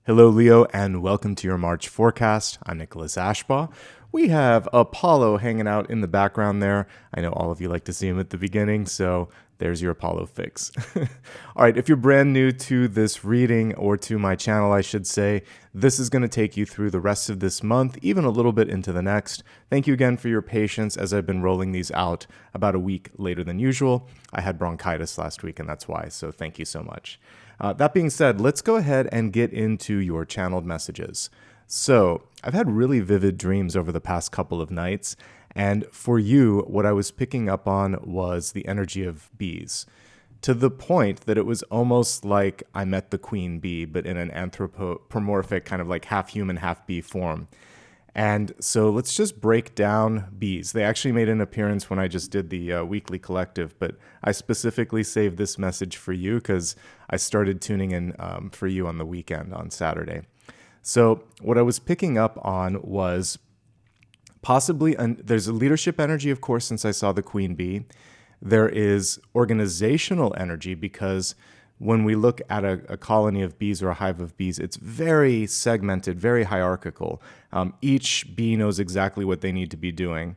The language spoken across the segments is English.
Hello, Leo, and welcome to your March forecast. I'm Nicholas Ashbaugh. We have Apollo hanging out in the background there. I know all of you like to see him at the beginning, so there's your Apollo fix. All right, if you're brand new to this reading, or to my channel, I should say, this is going to take you through the rest of this month, even a little bit into the next. Thank you again for your patience as I've been rolling these out about a week later than usual. I had bronchitis last week, and that's why, so thank you so much. That being said, let's go ahead and get into your channeled messages. So I've had really vivid dreams over the past couple of nights, and for you, what I was picking up on was the energy of bees, to the point that it was almost like I met the queen bee, but in an anthropomorphic kind of like half human, half bee form. And so let's just break down bees. They actually made an appearance when I just did the weekly collective, but I specifically saved this message for you because I started tuning in for you on the weekend on Saturday. So what I was picking up on was possibly, there's a leadership energy, of course, since I saw the queen bee. There is organizational energy because when we look at a colony of bees or a hive of bees, it's very segmented, very hierarchical. Each bee knows exactly what they need to be doing.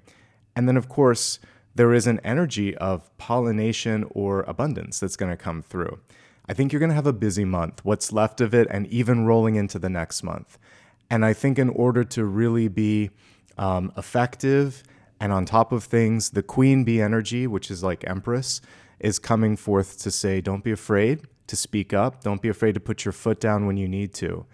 And then, of course, there is an energy of pollination or abundance that's going to come through. I think you're going to have a busy month, what's left of it, and even rolling into the next month. And I think in order to really be effective and on top of things, the queen bee energy, which is like Empress, is coming forth to say, don't be afraid to speak up. Don't be afraid to put your foot down when you need to.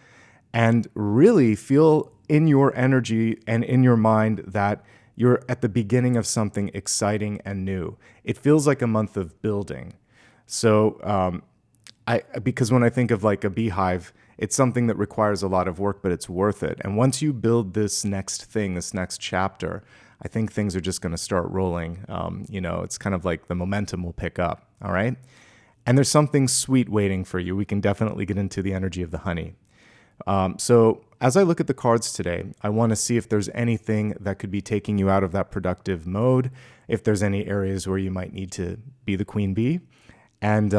And really feel in your energy and in your mind that you're at the beginning of something exciting and new. It feels like a month of building. So because when I think of like a beehive, it's something that requires a lot of work, but it's worth it. And once you build this next thing, this next chapter, I think things are just going to start rolling. It's kind of like the momentum will pick up. All right. And there's something sweet waiting for you. We can definitely get into the energy of the honey. So as I look at the cards today, I want to see if there's anything that could be taking you out of that productive mode, if there's any areas where you might need to be the queen bee, and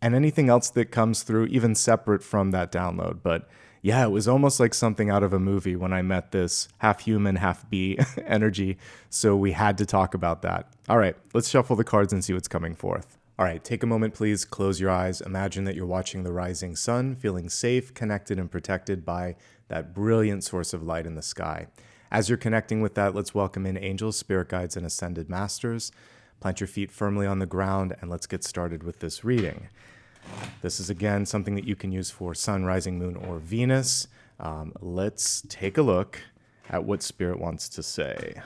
anything else that comes through, even separate from that download. But yeah, it was almost like something out of a movie when I met this half human, half bee energy. So we had to talk about that. All right, let's shuffle the cards and see what's coming forth. All right, take a moment, please. Close your eyes. Imagine that you're watching the rising sun, feeling safe, connected, and protected by that brilliant source of light in the sky. As you're connecting with that, let's welcome in angels, spirit guides, and ascended masters. Plant your feet firmly on the ground, and let's get started with this reading. This is, again, something that you can use for sun, rising moon, or Venus. Let's take a look at what Spirit wants to say.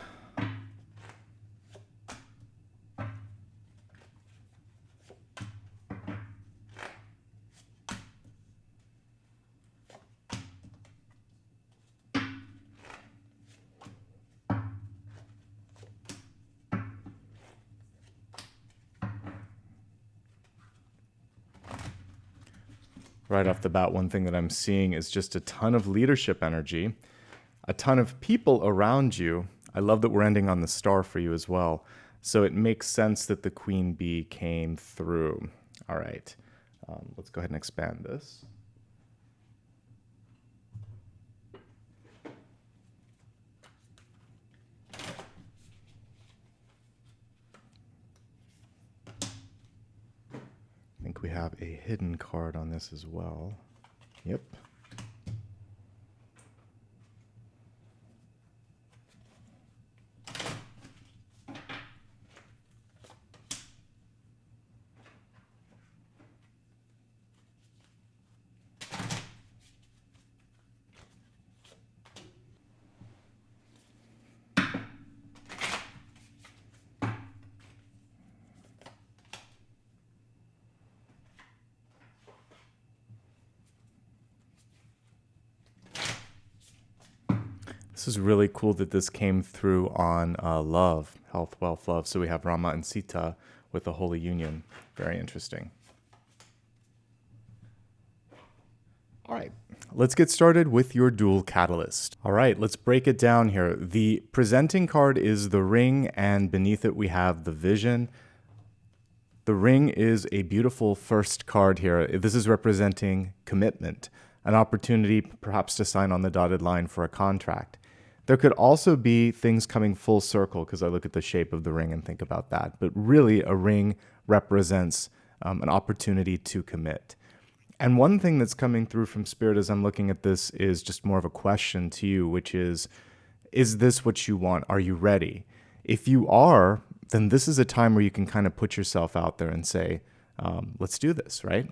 Right off the bat, one thing that I'm seeing is just a ton of leadership energy, a ton of people around you. I love that we're ending on the star for you as well. So it makes sense that the queen bee came through. All right, let's go ahead and expand this. I think we have a hidden card on this as well. Yep. This is really cool that this came through on love, health, wealth, love. So we have Rama and Sita with the Holy Union. Very interesting. All right, let's get started with your dual catalyst. All right, let's break it down here. The presenting card is the ring, and beneath it we have the vision. The ring is a beautiful first card here. This is representing commitment, an opportunity perhaps to sign on the dotted line for a contract. There could also be things coming full circle because I look at the shape of the ring and think about that. But really, a ring represents an opportunity to commit. And one thing that's coming through from Spirit as I'm looking at this is just more of a question to you, which is this what you want? Are you ready? If you are, then this is a time where you can kind of put yourself out there and say, let's do this, right?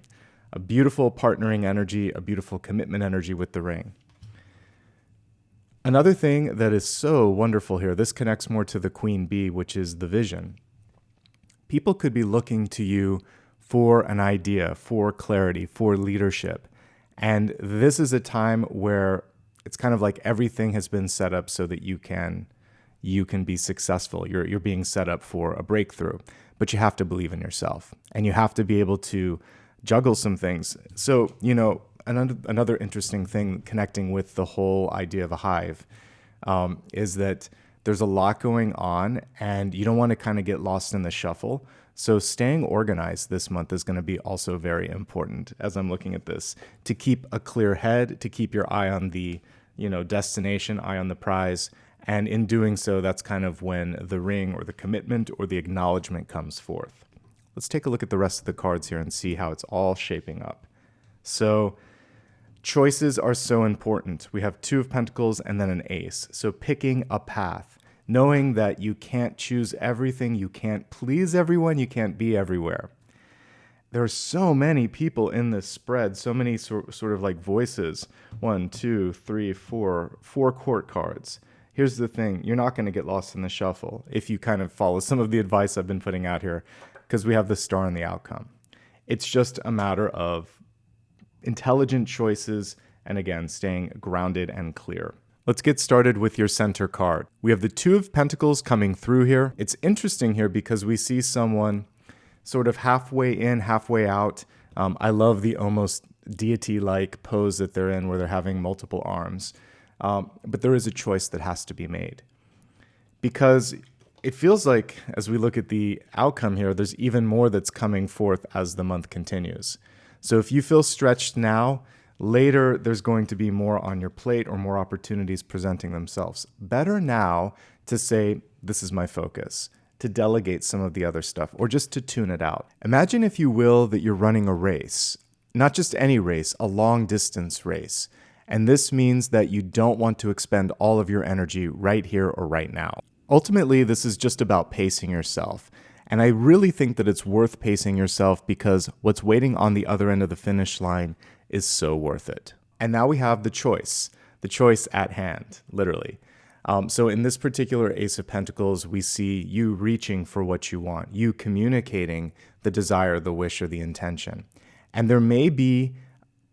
A beautiful partnering energy, a beautiful commitment energy with the ring. Another thing that is so wonderful here, this connects more to the Queen Bee, which is the vision. People could be looking to you for an idea, for clarity, for leadership. And this is a time where it's kind of like everything has been set up so that you can be successful. You're being set up for a breakthrough, but you have to believe in yourself and you have to be able to juggle some things. So, another interesting thing connecting with the whole idea of a hive is that there's a lot going on and you don't want to kind of get lost in the shuffle. So staying organized this month is going to be also very important as I'm looking at this, to keep a clear head, to keep your eye on the, destination, eye on the prize. And in doing so, that's kind of when the ring or the commitment or the acknowledgement comes forth. Let's take a look at the rest of the cards here and see how it's all shaping up. So choices are so important. We have 2 of Pentacles and then an Ace. So picking a path, knowing that you can't choose everything, you can't please everyone, you can't be everywhere. There are so many people in this spread, so many sort of like voices. 1, 2, 3, 4 court cards. Here's the thing, you're not going to get lost in the shuffle if you kind of follow some of the advice I've been putting out here, because we have the Star and the outcome. It's just a matter of intelligent choices and, again, staying grounded and clear. Let's get started with your center card. We have the 2 of Pentacles coming through here. It's interesting here because we see someone sort of halfway in, halfway out. I love the almost deity-like pose that they're in where they're having multiple arms. But there is a choice that has to be made. Because it feels like, as we look at the outcome here, there's even more that's coming forth as the month continues. So if you feel stretched now, later there's going to be more on your plate or more opportunities presenting themselves. Better now to say, this is my focus, to delegate some of the other stuff, or just to tune it out. Imagine, if you will, that you're running a race, not just any race, a long distance race. And this means that you don't want to expend all of your energy right here or right now. Ultimately, this is just about pacing yourself. And I really think that it's worth pacing yourself because what's waiting on the other end of the finish line is so worth it. And now we have the choice at hand, literally. So in this particular Ace of Pentacles, we see you reaching for what you want, you communicating the desire, the wish, or the intention. And there may be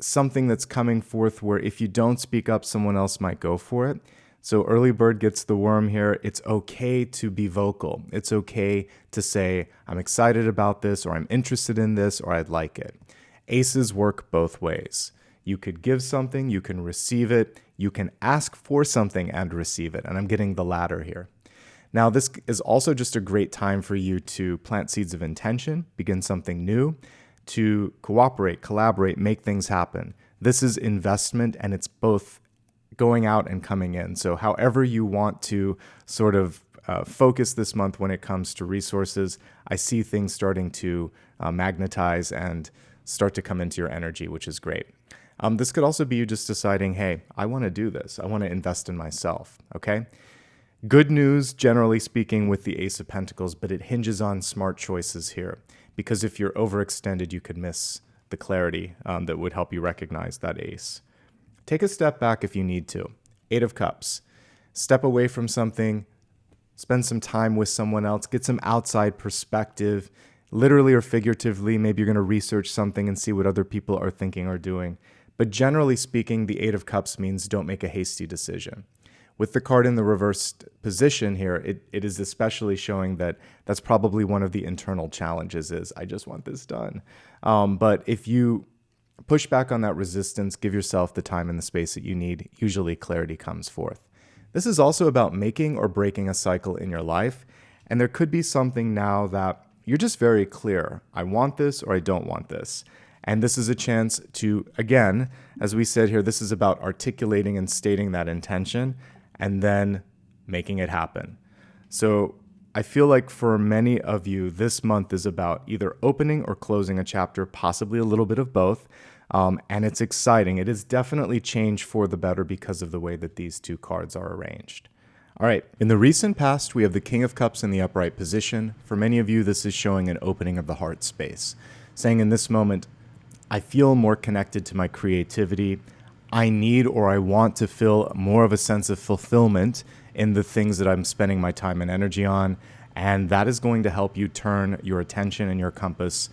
something that's coming forth where if you don't speak up, someone else might go for it. So early bird gets the worm here. It's okay to be vocal. It's okay to say, I'm excited about this, or I'm interested in this, or I'd like it. Aces work both ways. You could give something, you can receive it, you can ask for something and receive it. And I'm getting the latter here. Now, this is also just a great time for you to plant seeds of intention, begin something new, to cooperate, collaborate, make things happen. This is investment, and it's both going out and coming in. So however you want to sort of focus this month when it comes to resources, I see things starting to magnetize and start to come into your energy, which is great. This could also be you just deciding, hey, I want to do this. I want to invest in myself, okay? Good news, generally speaking, with the Ace of Pentacles, but it hinges on smart choices here. Because if you're overextended, you could miss the clarity that would help you recognize that ace. Take a step back if you need to. 8 of Cups. Step away from something, spend some time with someone else, get some outside perspective, literally or figuratively. Maybe you're going to research something and see what other people are thinking or doing. But generally speaking, the 8 of Cups means don't make a hasty decision. With the card in the reversed position here, it is especially showing that that's probably one of the internal challenges is, I just want this done. But if you push back on that resistance, give yourself the time and the space that you need, usually clarity comes forth. This is also about making or breaking a cycle in your life. And there could be something now that you're just very clear. I want this or I don't want this. And this is a chance to, again, as we said here, this is about articulating and stating that intention and then making it happen. So I feel like for many of you, this month is about either opening or closing a chapter, possibly a little bit of both. And it's exciting. It is definitely changed for the better because of the way that these two cards are arranged. All right, in the recent past, we have the King of Cups in the upright position. For many of you, this is showing an opening of the heart space, saying in this moment, I feel more connected to my creativity. I need or I want to feel more of a sense of fulfillment in the things that I'm spending my time and energy on. And that is going to help you turn your attention and your compass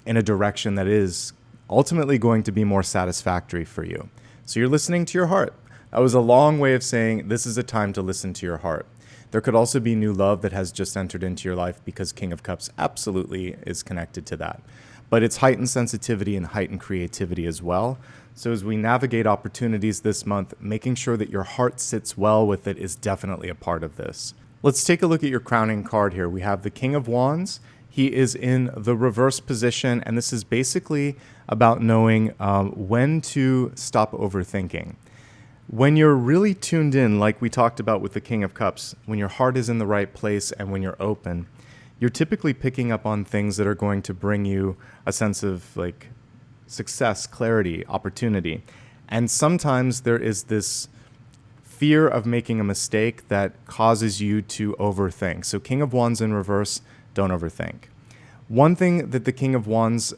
in a direction that is ultimately going to be more satisfactory for you. So you're listening to your heart. That was a long way of saying this is a time to listen to your heart. There could also be new love that has just entered into your life because King of Cups absolutely is connected to that. But it's heightened sensitivity and heightened creativity as well. So as we navigate opportunities this month, making sure that your heart sits well with it is definitely a part of this. Let's take a look at your crowning card here. We have the King of Wands. He is in the reverse position, and this is basically about knowing when to stop overthinking. When you're really tuned in, like we talked about with the King of Cups, when your heart is in the right place and when you're open, you're typically picking up on things that are going to bring you a sense of like success, clarity, opportunity. And sometimes there is this fear of making a mistake that causes you to overthink. So King of Wands in reverse, don't overthink. One thing that the King of Wands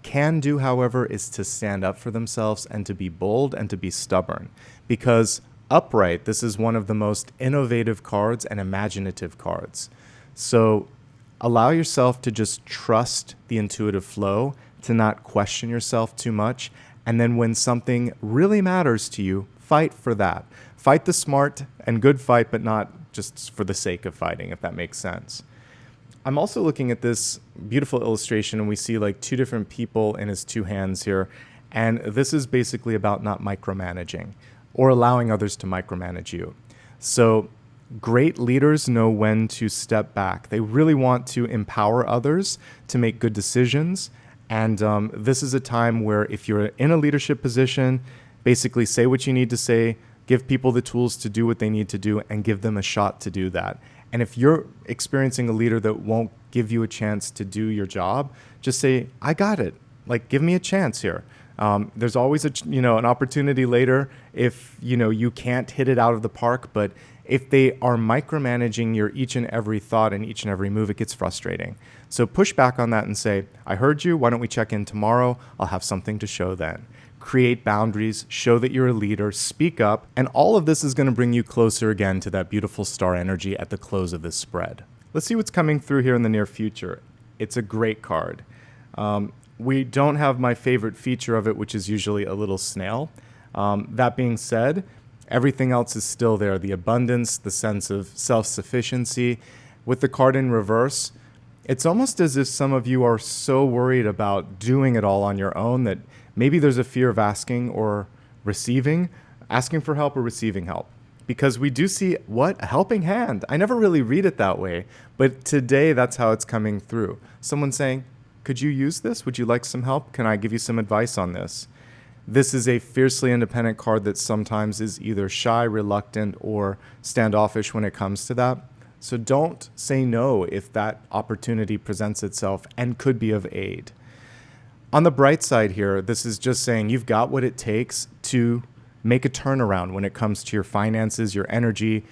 can do, however, is to stand up for themselves and to be bold and to be stubborn. Because upright, this is one of the most innovative cards and imaginative cards. So allow yourself to just trust the intuitive flow, to not question yourself too much. And then when something really matters to you, fight for that. Fight the smart and good fight, but not just for the sake of fighting, if that makes sense. I'm also looking at this beautiful illustration, and we see like two different people in his two hands here. And this is basically about not micromanaging or allowing others to micromanage you. So great leaders know when to step back. They really want to empower others to make good decisions. And this is a time where if you're in a leadership position, basically say what you need to say, give people the tools to do what they need to do, and give them a shot to do that. And if you're experiencing a leader that won't give you a chance to do your job, just say, I got it. Like, give me a chance here. There's always an opportunity later if you can't hit it out of the park. But if they are micromanaging your each and every thought and each and every move, it gets frustrating. So push back on that and say, I heard you. Why don't we check in tomorrow? I'll have something to show then. Create boundaries, show that you're a leader, speak up, and all of this is going to bring you closer again to that beautiful star energy at the close of this spread. Let's see what's coming through here in the near future. It's a great card. We don't have my favorite feature of it, which is usually a little snail. That being said, everything else is still there. The abundance, the sense of self-sufficiency. With the card in reverse, it's almost as if some of you are so worried about doing it all on your own that maybe there's a fear of asking for help or receiving help. Because we do see, a helping hand. I never really read it that way, but today that's how it's coming through. Someone saying, could you use this? Would you like some help? Can I give you some advice on this? This is a fiercely independent card that sometimes is either shy, reluctant, or standoffish when it comes to that. So don't say no if that opportunity presents itself and could be of aid. On the bright side here, this is just saying you've got what it takes to make a turnaround when it comes to your finances, your energy.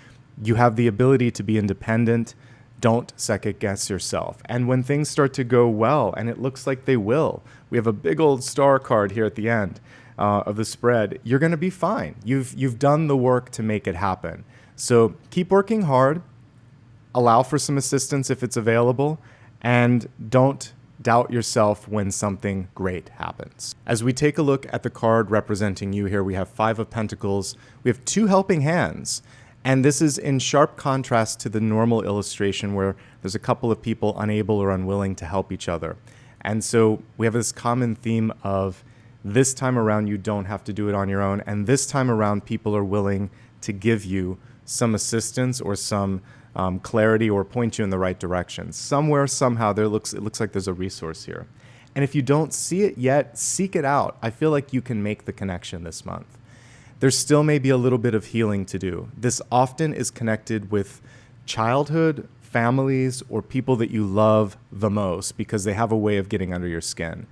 You have the ability to be independent. Don't second guess yourself. And when things start to go well, and it looks like they will, we have a big old star card here at the end of the spread, you're going to be fine. You've done the work to make it happen. So keep working hard, allow for some assistance if it's available, and don't doubt yourself when something great happens. As we take a look at the card representing you here, we have 5 of Pentacles. We have 2 helping hands. And this is in sharp contrast to the normal illustration where there's a couple of people unable or unwilling to help each other. And so we have this common theme of this time around you don't have to do it on your own. And this time around people are willing to give you some assistance or some clarity or point you in the right direction. Somewhere, somehow, it looks like there's a resource here. And if you don't see it yet, seek it out. I feel like you can make the connection this month. There still may be a little bit of healing to do. This often is connected with childhood, families, or people that you love the most because they have a way of getting under your skin.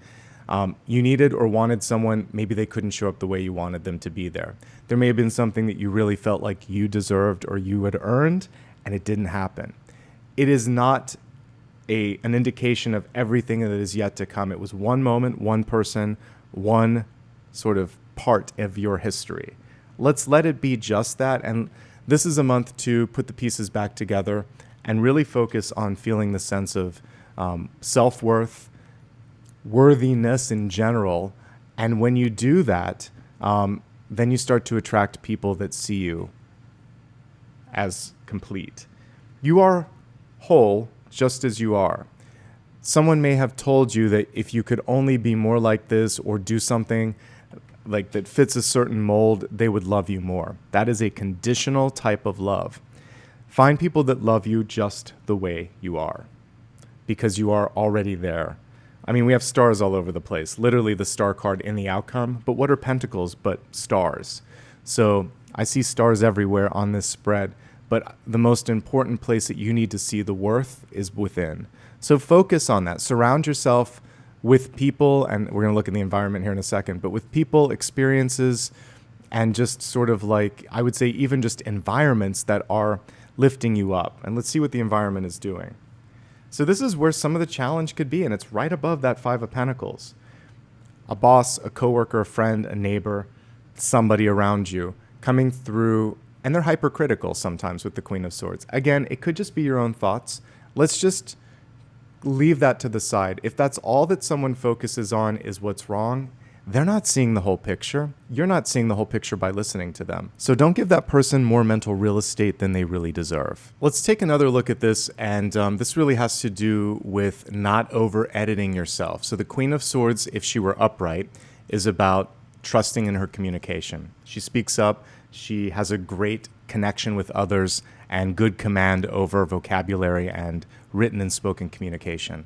You needed or wanted someone, maybe they couldn't show up the way you wanted them to be there. There may have been something that you really felt like you deserved or you had earned, and it didn't happen. It is not an indication of everything that is yet to come. It was one moment, one person, one sort of part of your history. Let's let it be just that. And this is a month to put the pieces back together and really focus on feeling the sense of self-worth, worthiness in general. And when you do that, then you start to attract people that see you as complete. You are whole just as you are. Someone may have told you that if you could only be more like this or do something like that fits a certain mold, they would love you more. That is a conditional type of love. Find people that love you just the way you are, because you are already there. I mean, we have stars all over the place, literally the star card in the outcome, but what are pentacles but stars? So I see stars everywhere on this spread, but the most important place that you need to see the worth is within. So focus on that. Surround yourself with people, and we're going to look at the environment here in a second, but with people, experiences, and just sort of like, I would say even just environments that are lifting you up. And let's see what the environment is doing. So this is where some of the challenge could be, and it's right above that Five of Pentacles. A boss, a coworker, a friend, a neighbor, somebody around you coming through, and they're hypercritical sometimes with the Queen of Swords. Again, it could just be your own thoughts. Let's just leave that to the side. If that's all that someone focuses on is what's wrong, they're not seeing the whole picture. You're not seeing the whole picture by listening to them. So don't give that person more mental real estate than they really deserve. Let's take another look at this, and this really has to do with not over-editing yourself. So the Queen of Swords, if she were upright, is about trusting in her communication. She speaks up. She has a great connection with others and good command over vocabulary and written and spoken communication.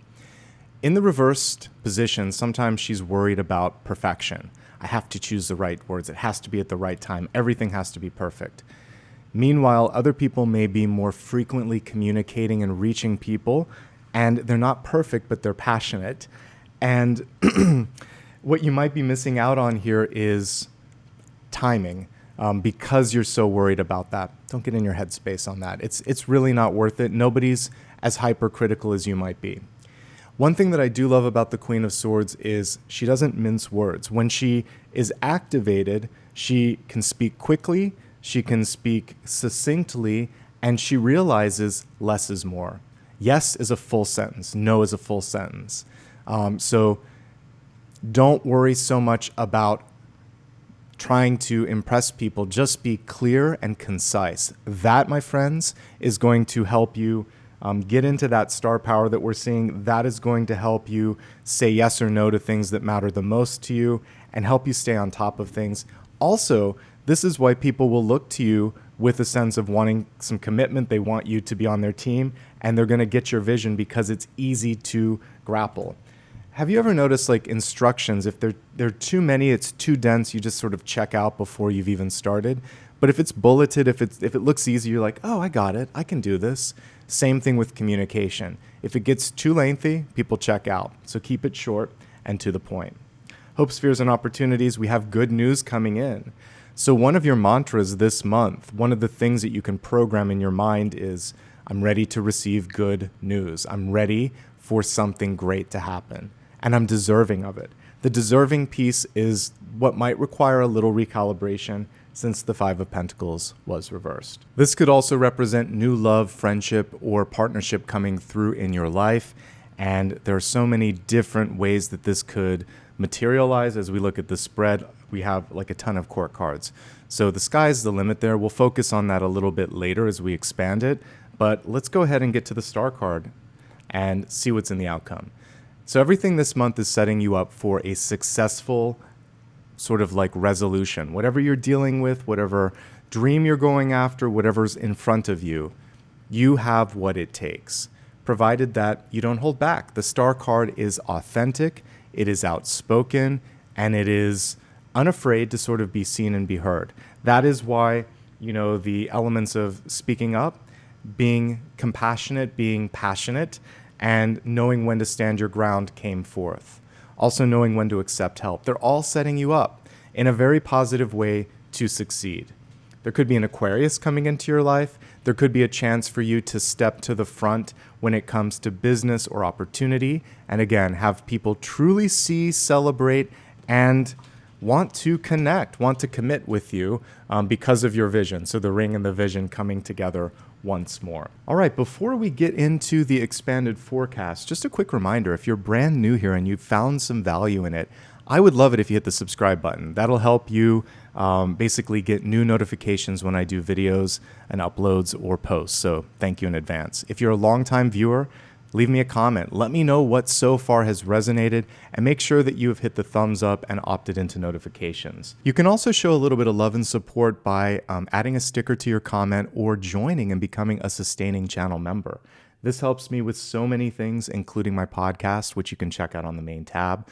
In the reversed position, sometimes she's worried about perfection. I have to choose the right words. It has to be at the right time. Everything has to be perfect. Meanwhile, other people may be more frequently communicating and reaching people, and they're not perfect, but they're passionate. And what you might be missing out on here is timing. Because you're so worried about that. Don't get in your headspace on that. It's really not worth it. Nobody's as hypercritical as you might be. One thing that I do love about the Queen of Swords is she doesn't mince words. When she is activated, she can speak quickly, she can speak succinctly, and she realizes less is more. Yes is a full sentence. No is a full sentence. So don't worry so much about trying to impress people. Just be clear and concise. That, my friends, is going to help you get into that star power that we're seeing. That is going to help you say yes or no to things that matter the most to you and help you stay on top of things. Also, this is why people will look to you with a sense of wanting some commitment. They want you to be on their team, and they're going to get your vision because it's easy to grapple. Have you ever noticed, like, instructions, if they're too many, it's too dense, you just sort of check out before you've even started? But if it's bulleted, if it looks easy, you're like, oh, I got it. I can do this. Same thing with communication. If it gets too lengthy, people check out. So keep it short and to the point. Hopes, fears, and opportunities. We have good news coming in. So one of your mantras this month, one of the things that you can program in your mind is, I'm ready to receive good news. I'm ready for something great to happen, and I'm deserving of it. The deserving piece is what might require a little recalibration since the Five of Pentacles was reversed. This could also represent new love, friendship, or partnership coming through in your life. And there are so many different ways that this could materialize. As we look at the spread, we have like a ton of court cards. So the sky's the limit there. We'll focus on that a little bit later as we expand it. But let's go ahead and get to the star card and see what's in the outcome. So everything this month is setting you up for a successful sort of like resolution. Whatever you're dealing with, whatever dream you're going after, whatever's in front of you, you have what it takes, provided that you don't hold back. The star card is authentic. it is outspoken, and it is unafraid to sort of be seen and be heard. That is why, the elements of speaking up, being compassionate, being passionate, and knowing when to stand your ground came forth. Also knowing when to accept help. They're all setting you up in a very positive way to succeed. There could be an Aquarius coming into your life. There could be a chance for you to step to the front when it comes to business or opportunity. And again, have people truly see, celebrate, and want to connect, want to commit with you because of your vision. So the ring and the vision coming together once more. All right, before we get into the expanded forecast, just a quick reminder, if you're brand new here and you found some value in it, I would love it if you hit the subscribe button. That'll help you basically get new notifications when I do videos and uploads or posts. So thank you in advance. If you're a longtime viewer, leave me a comment. Let me know what so far has resonated, and make sure that you have hit the thumbs up and opted into notifications. You can also show a little bit of love and support by adding a sticker to your comment or joining and becoming a sustaining channel member. This helps me with so many things, including my podcast, which you can check out on the main tab.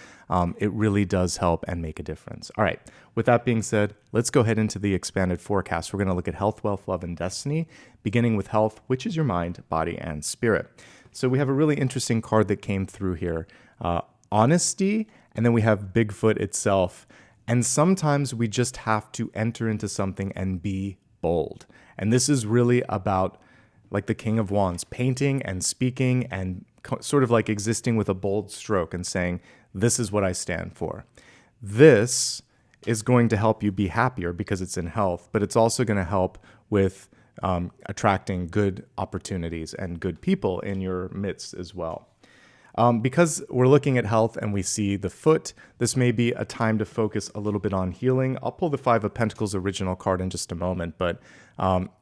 It really does help and make a difference. All right, with that being said, let's go ahead into the expanded forecast. We're going to look at health, wealth, love, and destiny, beginning with health, which is your mind, body, and spirit. So we have a really interesting card that came through here. Honesty, and then we have Bigfoot itself. And sometimes we just have to enter into something and be bold. And this is really about, like the King of Wands, painting and speaking and sort of like existing with a bold stroke and saying, this is what I stand for. This is going to help you be happier because it's in health, but it's also going to help with attracting good opportunities and good people in your midst as well. Because we're looking at health and we see the foot, this may be a time to focus a little bit on healing. I'll pull the Five of Pentacles original card in just a moment, but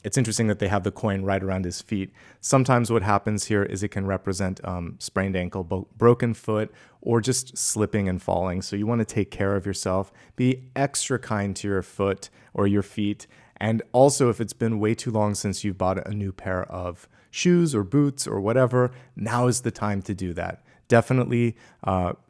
it's interesting that they have the coin right around his feet. Sometimes what happens here is it can represent sprained ankle, broken foot, or just slipping and falling. So you want to take care of yourself. Be extra kind to your foot or your feet. And also, if it's been way too long since you've bought a new pair of shoes or boots or whatever, now is the time to do that. Definitely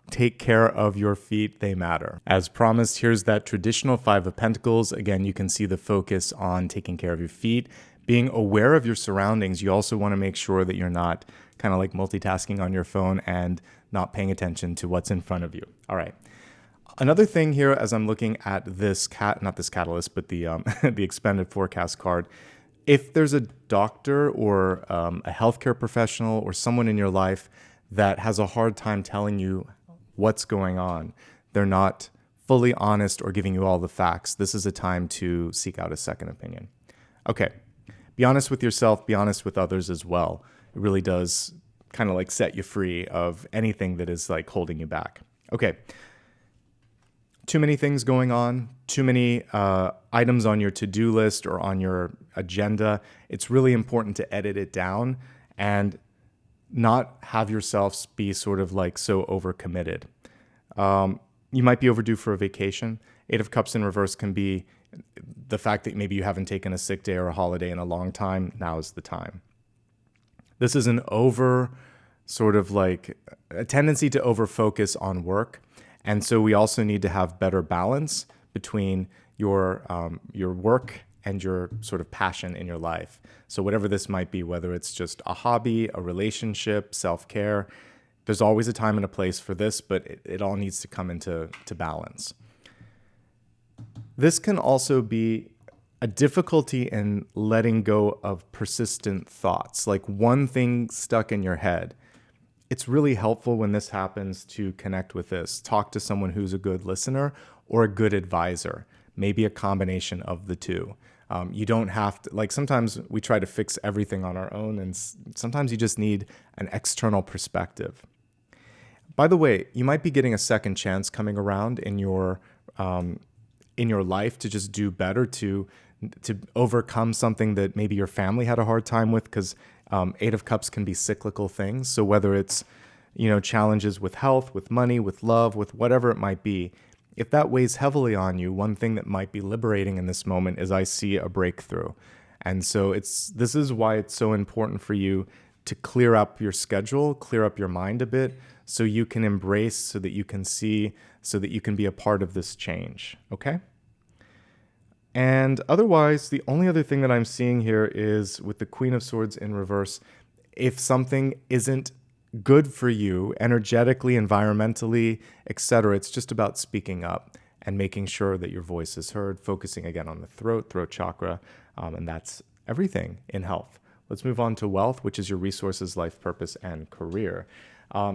take care of your feet. They matter. As promised, here's that traditional Five of Pentacles. Again, you can see the focus on taking care of your feet, being aware of your surroundings. You also want to make sure that you're not kind of like multitasking on your phone and not paying attention to what's in front of you. All right. Another thing here, as I'm looking at this not this catalyst, but the the expanded forecast card, if there's a doctor or a healthcare professional or someone in your life that has a hard time telling you what's going on, they're not fully honest or giving you all the facts, this is a time to seek out a second opinion. Okay, be honest with yourself, be honest with others as well. It really does kind of like set you free of anything that is like holding you back. Okay. Too many things going on, too many items on your to-do list or on your agenda. It's really important to edit it down and not have yourself be sort of like so overcommitted. You might be overdue for a vacation. Eight of Cups in reverse can be the fact that maybe you haven't taken a sick day or a holiday in a long time. Now is the time. This is an sort of like a tendency to over-focus on work. And so we also need to have better balance between your work and your sort of passion in your life. So whatever this might be, whether it's just a hobby, a relationship, self-care, there's always a time and a place for this, but it all needs to come into balance. This can also be a difficulty in letting go of persistent thoughts, like one thing stuck in your head. It's really helpful when this happens to connect with this. Talk to someone who's a good listener or a good advisor, maybe a combination of the two. You don't have to, like sometimes we try to fix everything on our own, and sometimes you just need an external perspective. By the way, you might be getting a second chance coming around in your life to just do better, to overcome something that maybe your family had a hard time with, because Eight of Cups can be cyclical things. So whether it's, challenges with health, with money, with love, with whatever it might be, if that weighs heavily on you, one thing that might be liberating in this moment is I see a breakthrough. And so this is why it's so important for you to clear up your schedule, clear up your mind a bit, so you can embrace, so that you can see, so that you can be a part of this change, okay? And otherwise, the only other thing that I'm seeing here is with the Queen of Swords in reverse, if something isn't good for you energetically, environmentally, etc., it's just about speaking up and making sure that your voice is heard, focusing again on the throat chakra, and that's everything in health. Let's move on to wealth, which is your resources, life purpose, and career.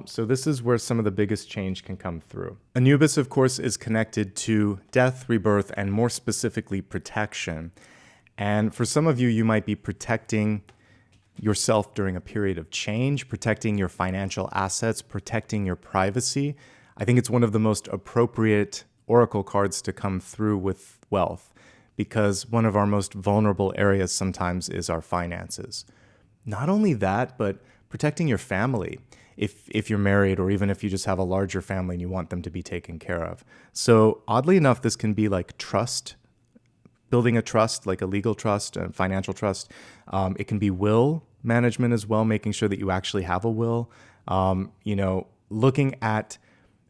So this is where some of the biggest change can come through. Anubis, of course, is connected to death, rebirth, and more specifically, protection. And for some of you, you might be protecting yourself during a period of change, protecting your financial assets, protecting your privacy. I think it's one of the most appropriate oracle cards to come through with wealth, because one of our most vulnerable areas sometimes is our finances. Not only that, but protecting your family. If you're married, or even if you just have a larger family and you want them to be taken care of. So oddly enough, this can be like trust, building a trust, like a legal trust, a financial trust. It can be will management as well, making sure that you actually have a will. Looking at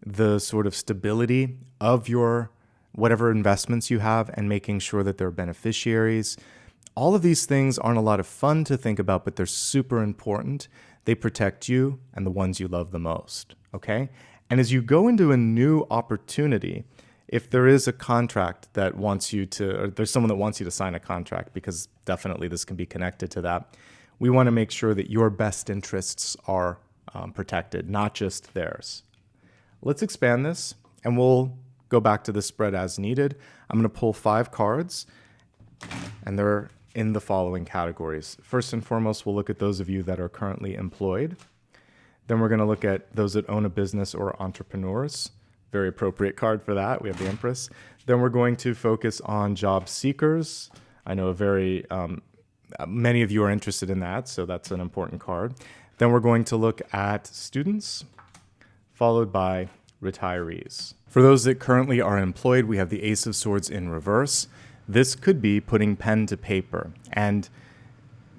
the sort of stability of your whatever investments you have and making sure that they're beneficiaries. All of these things aren't a lot of fun to think about, but they're super important. They protect you and the ones you love the most, okay? And as you go into a new opportunity, if there is a contract that wants you to, or there's someone that wants you to sign a contract, because definitely this can be connected to that, we want to make sure that your best interests are protected, not just theirs. Let's expand this, and we'll go back to the spread as needed. I'm going to pull 5 cards, and they're in the following categories. First and foremost, we'll look at those of you that are currently employed. Then we're going to look at those that own a business or entrepreneurs. Very appropriate card for that. We have the Empress. Then we're going to focus on job seekers. I know many of you are interested in that, so that's an important card. Then we're going to look at students, followed by retirees. For those that currently are employed, we have the Ace of Swords in reverse. This could be putting pen to paper and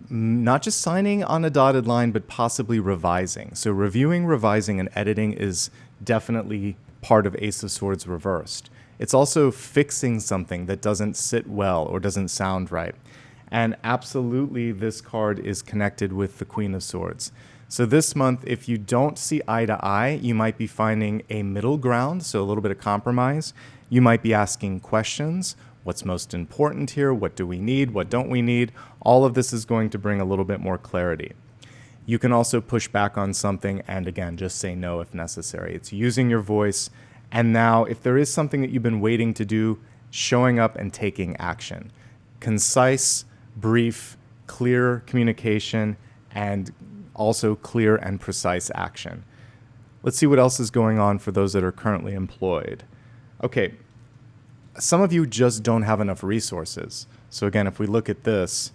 not just signing on a dotted line, but possibly revising. So reviewing, revising, and editing is definitely part of Ace of Swords reversed. It's also fixing something that doesn't sit well or doesn't sound right. And absolutely, this card is connected with the Queen of Swords. So this month, if you don't see eye to eye, you might be finding a middle ground, so a little bit of compromise. You might be asking questions. What's most important here? What do we need? What don't we need? All of this is going to bring a little bit more clarity. You can also push back on something and, again, just say no if necessary. It's using your voice. And now, if there is something that you've been waiting to do, showing up and taking action. Concise, brief, clear communication, and also clear and precise action. Let's see what else is going on for those that are currently employed. Okay. Some of you just don't have enough resources. So again, if we look at this,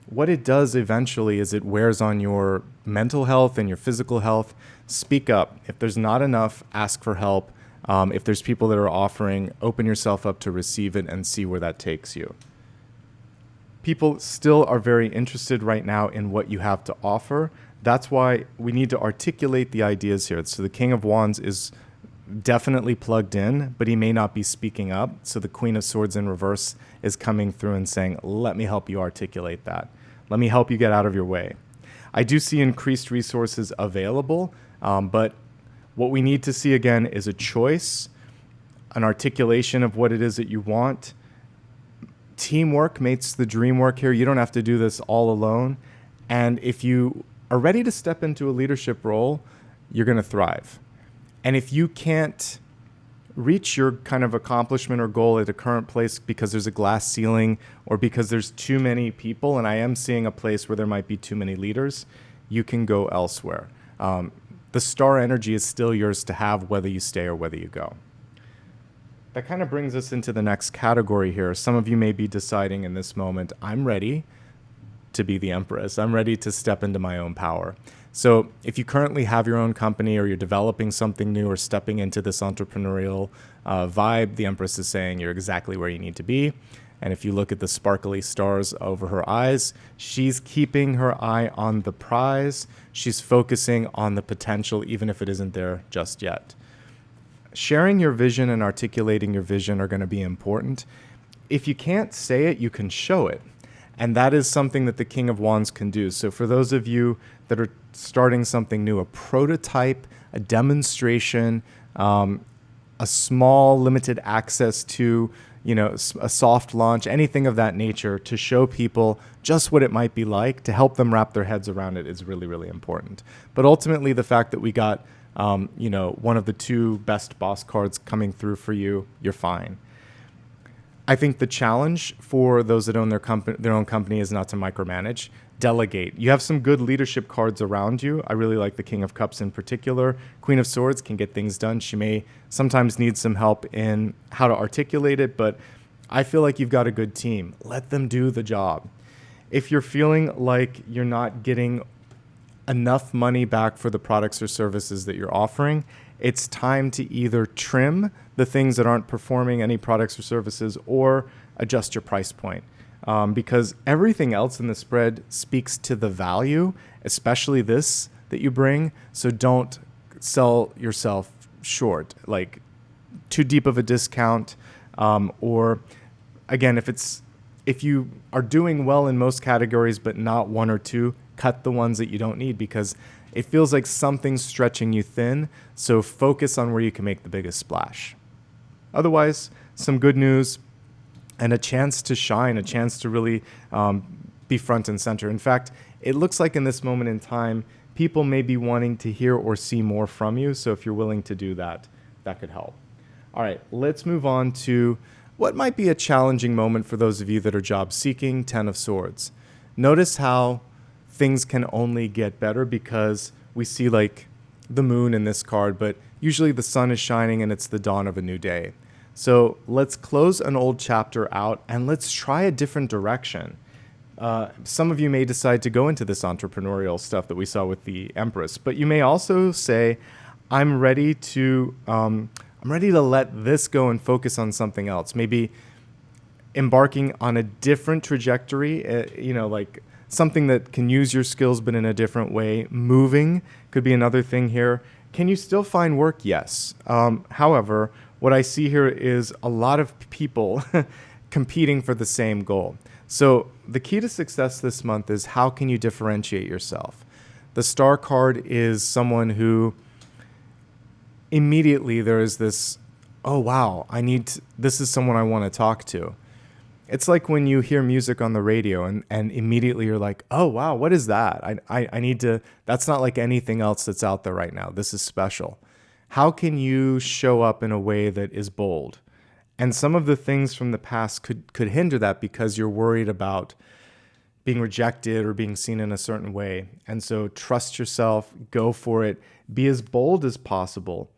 what it does eventually is it wears on your mental health and your physical health. Speak up. If there's not enough, ask for help. If there's people that are offering, open yourself up to receive it and see where that takes you. People still are very interested right now in what you have to offer. That's why we need to articulate the ideas here. So the King of Wands is definitely plugged in, but he may not be speaking up. So the Queen of Swords in reverse is coming through and saying, let me help you articulate that. Let me help you get out of your way. I do see increased resources available, but what we need to see again is a choice, an articulation of what it is that you want. Teamwork makes the dream work here. You don't have to do this all alone. And if you are ready to step into a leadership role, you're going to thrive. And if you can't reach your kind of accomplishment or goal at a current place because there's a glass ceiling or because there's too many people, and I am seeing a place where there might be too many leaders, you can go elsewhere. The star energy is still yours to have whether you stay or whether you go. That kind of brings us into the next category here. Some of you may be deciding in this moment, I'm ready to be the Empress. I'm ready to step into my own power. So if you currently have your own company or you're developing something new or stepping into this entrepreneurial vibe, the Empress is saying you're exactly where you need to be. And if you look at the sparkly stars over her eyes, she's keeping her eye on the prize. She's focusing on the potential, even if it isn't there just yet. Sharing your vision and articulating your vision are going to be important. If you can't say it, you can show it. And that is something that the King of Wands can do. So for those of you that are starting something new, a prototype, a demonstration, a small limited access to, a soft launch, anything of that nature, to show people just what it might be like, to help them wrap their heads around it, is really, really important. But ultimately, the fact that we got, one of the 2 best boss cards coming through for you, you're fine. I think the challenge for those that own their own company is not to micromanage. Delegate. You have some good leadership cards around you. I really like the King of Cups in particular. Queen of Swords can get things done. She may sometimes need some help in how to articulate it, but I feel like you've got a good team. Let them do the job. If you're feeling like you're not getting enough money back for the products or services that you're offering, it's time to either trim the things that aren't performing, any products or services, or adjust your price point. Because everything else in the spread speaks to the value, especially this that you bring. So don't sell yourself short, like too deep of a discount. Or again, if you are doing well in most categories, but not 1 or 2, cut the ones that you don't need, because it feels like something's stretching you thin. So focus on where you can make the biggest splash. Otherwise, some good news and a chance to shine, a chance to really be front and center. In fact, it looks like in this moment in time, people may be wanting to hear or see more from you. So if you're willing to do that, that could help. All right, let's move on to what might be a challenging moment for those of you that are job seeking. 10 of Swords. Notice how things can only get better because we see like the moon in this card, but usually the sun is shining and it's the dawn of a new day. So let's close an old chapter out and let's try a different direction. Some of you may decide to go into this entrepreneurial stuff that we saw with the Empress, but you may also say, I'm ready to let this go and focus on something else. Maybe embarking on a different trajectory, like something that can use your skills, but in a different way. Moving could be another thing here. Can you still find work? Yes. However, what I see here is a lot of people competing for the same goal. So the key to success this month is, how can you differentiate yourself? The Star card is someone who immediately there is this, oh, wow, this is someone I want to talk to. It's like when you hear music on the radio and immediately you're like, oh, wow, what is that? I need to, that's not like anything else that's out there right now. This is special. How can you show up in a way that is bold? And some of the things from the past could hinder that because you're worried about being rejected or being seen in a certain way. And so trust yourself, go for it, be as bold as possible.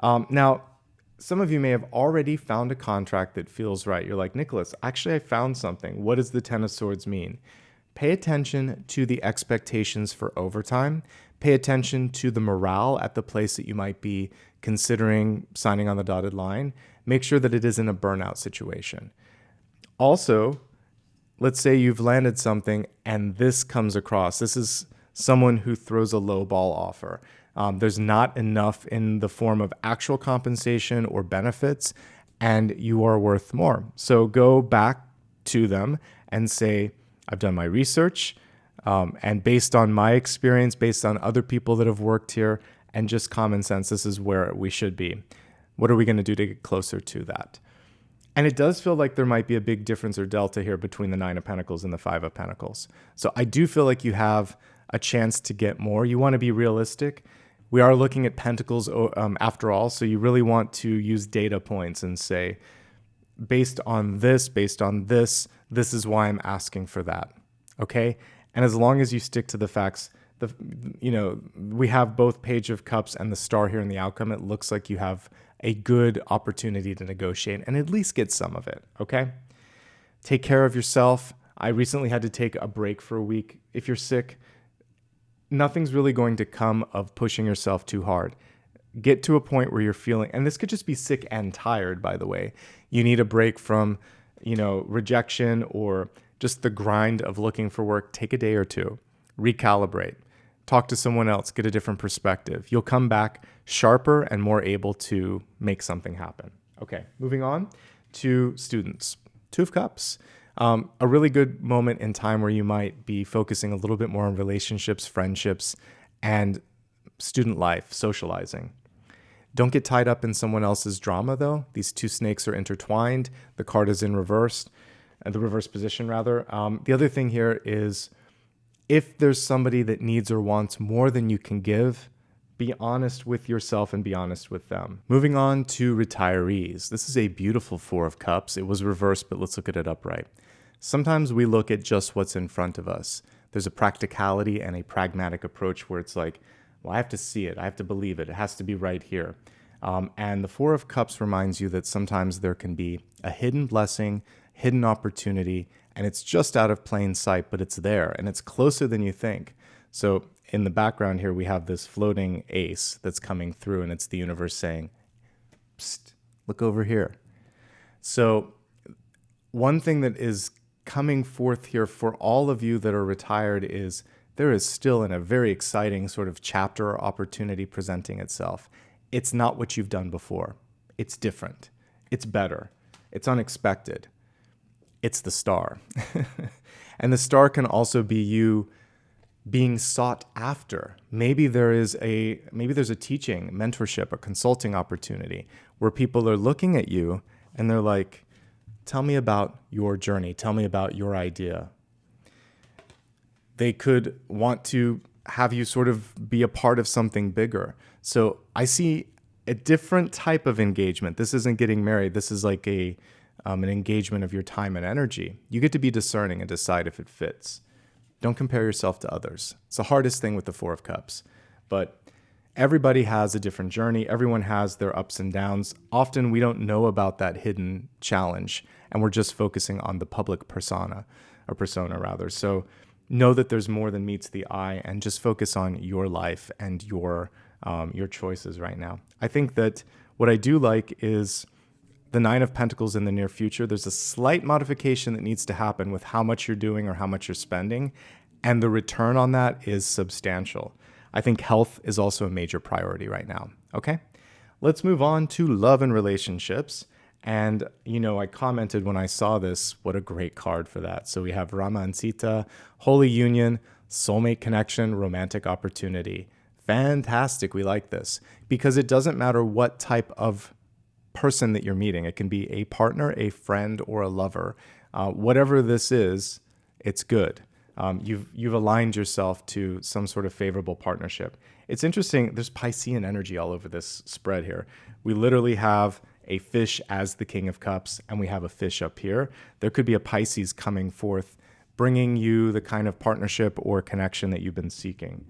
Now, some of you may have already found a contract that feels right. You're like, Nicholas, actually I found something. What does the 10 of Swords mean? Pay attention to the expectations for overtime. Pay attention to the morale at the place that you might be considering signing on the dotted line. Make sure that it isn't a burnout situation. Also, let's say you've landed something and this comes across. This is someone who throws a low ball offer. There's not enough in the form of actual compensation or benefits, and you are worth more. So go back to them and say, I've done my research, and based on my experience, based on other people that have worked here, and just common sense, this is where we should be. What are we going to do to get closer to that? And it does feel like there might be a big difference or delta here between the 9 of Pentacles and the 5 of Pentacles. So I do feel like you have a chance to get more. You want to be realistic. We are looking at Pentacles after all, so you really want to use data points and say, based on this, this is why I'm asking for that, okay? And as long as you stick to the facts, we have both Page of Cups and the Star here in the outcome. It looks like you have a good opportunity to negotiate and at least get some of it, okay? Take care of yourself. I recently had to take a break for a week. If you're sick, nothing's really going to come of pushing yourself too hard. Get to a point where you're feeling, and this could just be sick and tired, by the way. You need a break from, rejection or just the grind of looking for work, take a day or two, recalibrate, talk to someone else, get a different perspective. You'll come back sharper and more able to make something happen. Okay, moving on to students. Two of Cups. A really good moment in time where you might be focusing a little bit more on relationships, friendships, and student life, socializing. Don't get tied up in someone else's drama, though. These two snakes are intertwined. The card is in reverse, the reverse position, rather. The other thing here is if there's somebody that needs or wants more than you can give, be honest with yourself and be honest with them. Moving on to retirees. This is a beautiful Four of Cups. It was reversed, but let's look at it upright. Sometimes we look at just what's in front of us. There's a practicality and a pragmatic approach where it's like, well, I have to see it. I have to believe it. It has to be right here. And the Four of Cups reminds you that sometimes there can be a hidden blessing, hidden opportunity, and it's just out of plain sight, but it's there and it's closer than you think. So in the background here, we have this floating ace that's coming through, and it's the universe saying, psst, look over here. So one thing that is coming forth here for all of you that are retired is there is still a very exciting sort of chapter or opportunity presenting itself. It's not what you've done before. It's different. It's better. It's unexpected. It's the star. And the star can also be you being sought after. Maybe there's a teaching, mentorship, or consulting opportunity where people are looking at you and they're like, tell me about your journey. Tell me about your idea. They could want to have you sort of be a part of something bigger. So I see a different type of engagement. This isn't getting married. This is like an engagement of your time and energy. You get to be discerning and decide if it fits. Don't compare yourself to others. It's the hardest thing with the Four of Cups. But everybody has a different journey. Everyone has their ups and downs. Often we don't know about that hidden challenge, and we're just focusing on the public persona. So know that there's more than meets the eye, and just focus on your life and your choices right now. I think that what I do like is the Nine of Pentacles in the near future. There's a slight modification that needs to happen with how much you're doing or how much you're spending, and the return on that is substantial. I think health is also a major priority right now. Okay, let's move on to love and relationships. And, I commented when I saw this, what a great card for that. So we have Rama and Sita, holy union, soulmate connection, romantic opportunity. Fantastic. We like this because it doesn't matter what type of person that you're meeting. It can be a partner, a friend, or a lover. Whatever this is, it's good. You've aligned yourself to some sort of favorable partnership. It's interesting. There's Piscean energy all over this spread here. We literally have a fish as the King of Cups, and we have a fish up here. There could be a Pisces coming forth, bringing you the kind of partnership or connection that you've been seeking.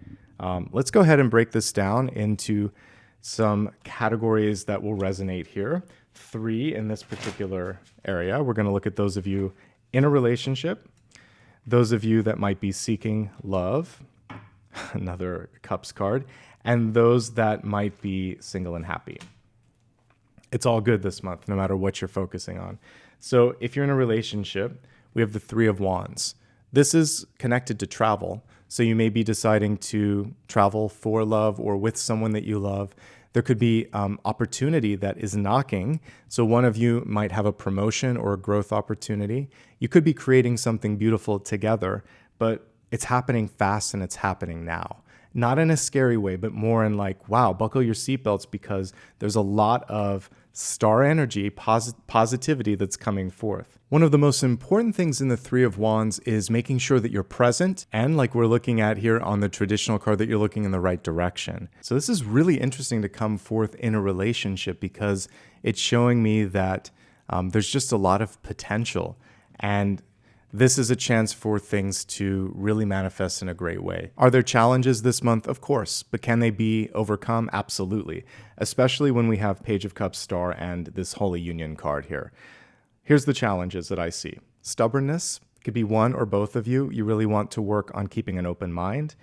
Let's go ahead and break this down into some categories that will resonate here. 3 in this particular area. We're going to look at those of you in a relationship, those of you that might be seeking love, another Cups card, and those that might be single and happy. It's all good this month, no matter what you're focusing on. So if you're in a relationship, we have the 3 of Wands. This is connected to travel. So you may be deciding to travel for love or with someone that you love. There could be opportunity that is knocking. So one of you might have a promotion or a growth opportunity. You could be creating something beautiful together, but it's happening fast and it's happening now. Not in a scary way, but more in like, wow, buckle your seatbelts because there's a lot of star energy, positivity that's coming forth. One of the most important things in the 3 of Wands is making sure that you're present and, like we're looking at here on the traditional card, that you're looking in the right direction. So this is really interesting to come forth in a relationship because it's showing me that there's just a lot of potential, and this is a chance for things to really manifest in a great way. Are there challenges this month? Of course, but can they be overcome? Absolutely, especially when we have Page of Cups star and this Holy Union card here. Here's the challenges that I see. Stubbornness could be one or both of you. You really want to work on keeping an open mind.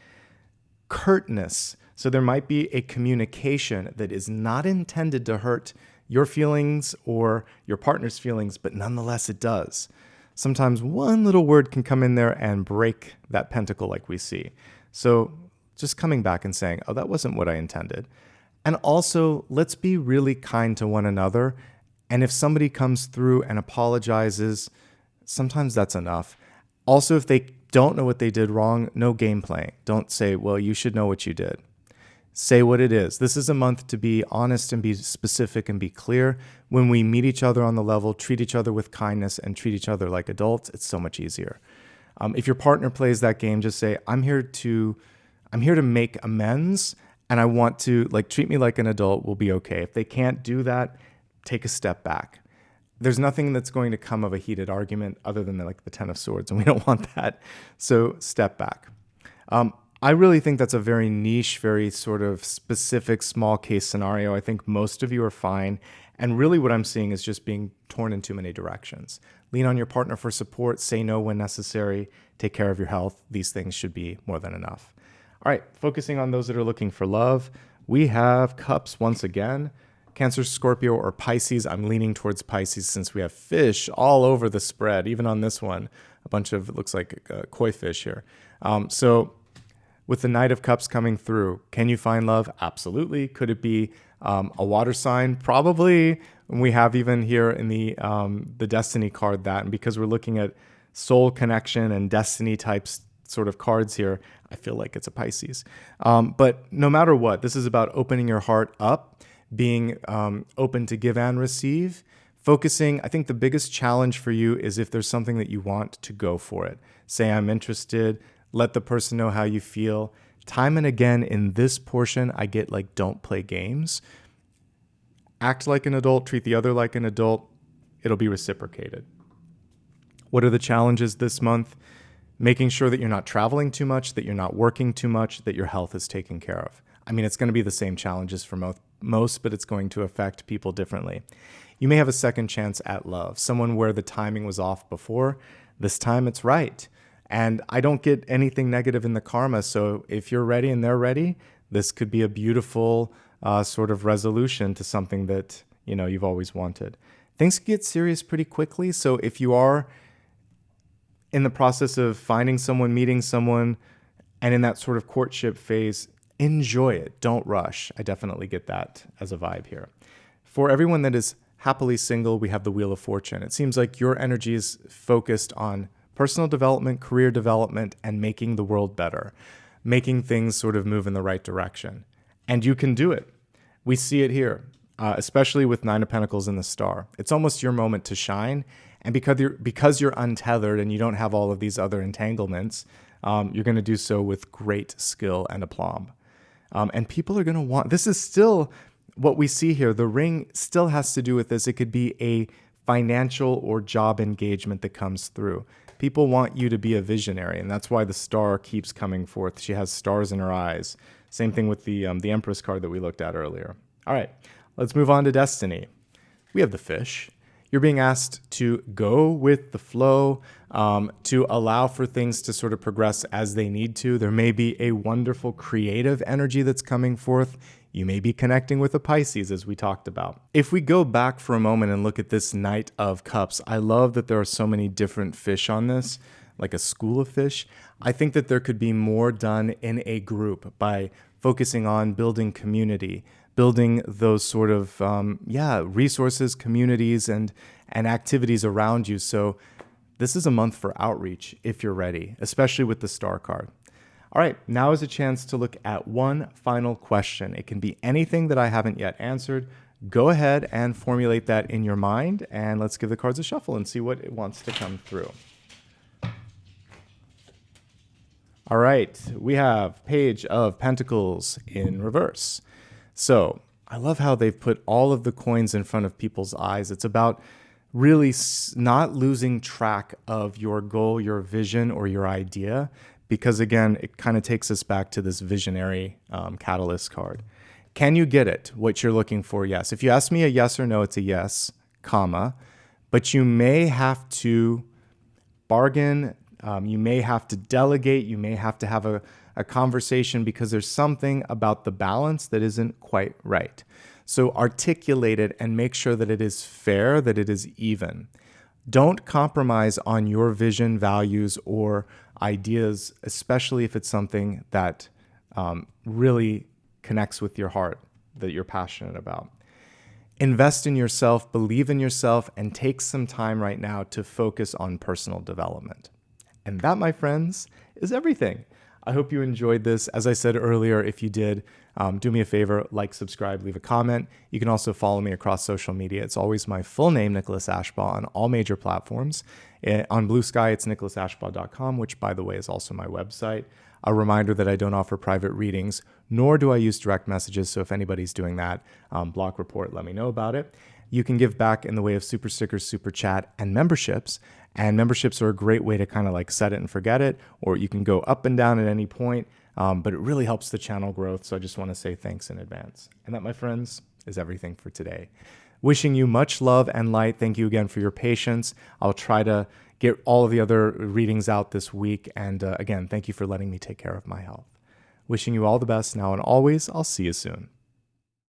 Curtness. So there might be a communication that is not intended to hurt your feelings or your partner's feelings, but nonetheless it does. Sometimes one little word can come in there and break that pentacle like we see. So just coming back and saying, oh, that wasn't what I intended. And also, let's be really kind to one another. And if somebody comes through and apologizes, sometimes that's enough. Also, if they don't know what they did wrong, no game playing. Don't say, well, you should know what you did. Say what it is. This is a month to be honest and be specific and be clear. When we meet each other on the level, treat each other with kindness and treat each other like adults, it's so much easier. If your partner plays that game, just say, I'm here to make amends, and I want to treat me like an adult. We'll be okay. If they can't do that, take a step back. There's nothing that's going to come of a heated argument other than the Ten of Swords, and we don't want that. So step back. I really think that's a very niche, very sort of specific small case scenario. I think most of you are fine. And really what I'm seeing is just being torn in too many directions. Lean on your partner for support, say no when necessary, take care of your health. These things should be more than enough. All right, focusing on those that are looking for love, we have Cups once again. Cancer, Scorpio, or Pisces. I'm leaning towards Pisces since we have fish all over the spread. Even on this one, a bunch of, it looks like koi fish here. So with the Knight of Cups coming through, can you find love? Absolutely. Could it be a water sign? Probably. And we have even here in the Destiny card that, and because we're looking at soul connection and destiny types sort of cards here, I feel like it's a Pisces. But no matter what, this is about opening your heart up, being open to give and receive, focusing. I think the biggest challenge for you is if there's something that you want, to go for it. Say, I'm interested. Let the person know how you feel. Time and again in this portion, I get don't play games. Act like an adult, treat the other like an adult. It'll be reciprocated. What are the challenges this month? Making sure that you're not traveling too much, that you're not working too much, that your health is taken care of. I mean, it's going to be the same challenges for most, but it's going to affect people differently. You may have a second chance at love, someone where the timing was off before. This time it's right. And I don't get anything negative in the karma. So if you're ready and they're ready, this could be a beautiful sort of resolution to something that you've always wanted. Things get serious pretty quickly. So if you are in the process of finding someone, meeting someone, and in that sort of courtship phase, enjoy it. Don't rush. I definitely get that as a vibe here. For everyone that is happily single, we have the Wheel of Fortune. It seems like your energy is focused on personal development, career development, and making the world better, making things sort of move in the right direction. And you can do it. We see it here, especially with Nine of Pentacles and the Star. It's almost your moment to shine. And because you're untethered and you don't have all of these other entanglements, you're going to do so with great skill and aplomb. And people are going to want, this is still what we see here. The ring still has to do with this. It could be a financial or job engagement that comes through. People want you to be a visionary, and that's why the Star keeps coming forth. She has stars in her eyes. Same thing with the Empress card that we looked at earlier. All right, let's move on to Destiny. We have the Fish. You're being asked to go with the flow, to allow for things to sort of progress as they need to. There may be a wonderful creative energy that's coming forth. You may be connecting with a Pisces, as we talked about. If we go back for a moment and look at this Knight of Cups, I love that there are so many different fish on this, like a school of fish. I think that there could be more done in a group by focusing on building community, building those sort of, resources, communities, and activities around you. So this is a month for outreach if you're ready, especially with the Star card. All right, now is a chance to look at one final question. It can be anything that I haven't yet answered. Go ahead and formulate that in your mind, and let's give the cards a shuffle and see what it wants to come through. All right, we have Page of Pentacles in reverse. So I love how they've put all of the coins in front of people's eyes. It's about really not losing track of your goal, your vision, or your idea. Because again, it kind of takes us back to this visionary catalyst card. Can you get it? What you're looking for? Yes. If you ask me a yes or no, it's a yes, comma. But you may have to bargain, You may have to delegate. You may have to have a conversation because there's something about the balance that isn't quite right. So articulate it and make sure that it is fair, that it is even. Don't compromise on your vision, values, or ideas, especially if it's something that really connects with your heart, that you're passionate about. Invest in yourself, believe in yourself, and take some time right now to focus on personal development. And that, my friends, is everything. I hope you enjoyed this. As I said earlier, if you did, do me a favor, like, subscribe, leave a comment. You can also follow me across social media. It's always my full name, Nicholas Ashbaugh, on all major platforms. On Blue Sky, it's nicholasashbaugh.com, which, by the way, is also my website. A reminder that I don't offer private readings, nor do I use direct messages. So if anybody's doing that, block report, let me know about it. You can give back in the way of super stickers, super chat, and memberships. And memberships are a great way to kind of like set it and forget it, or you can go up and down at any point, but it really helps the channel growth. So I just want to say thanks in advance. And that, my friends, is everything for today. Wishing you much love and light. Thank you again for your patience. I'll try to get all of the other readings out this week. And again, thank you for letting me take care of my health. Wishing you all the best now and always. I'll see you soon.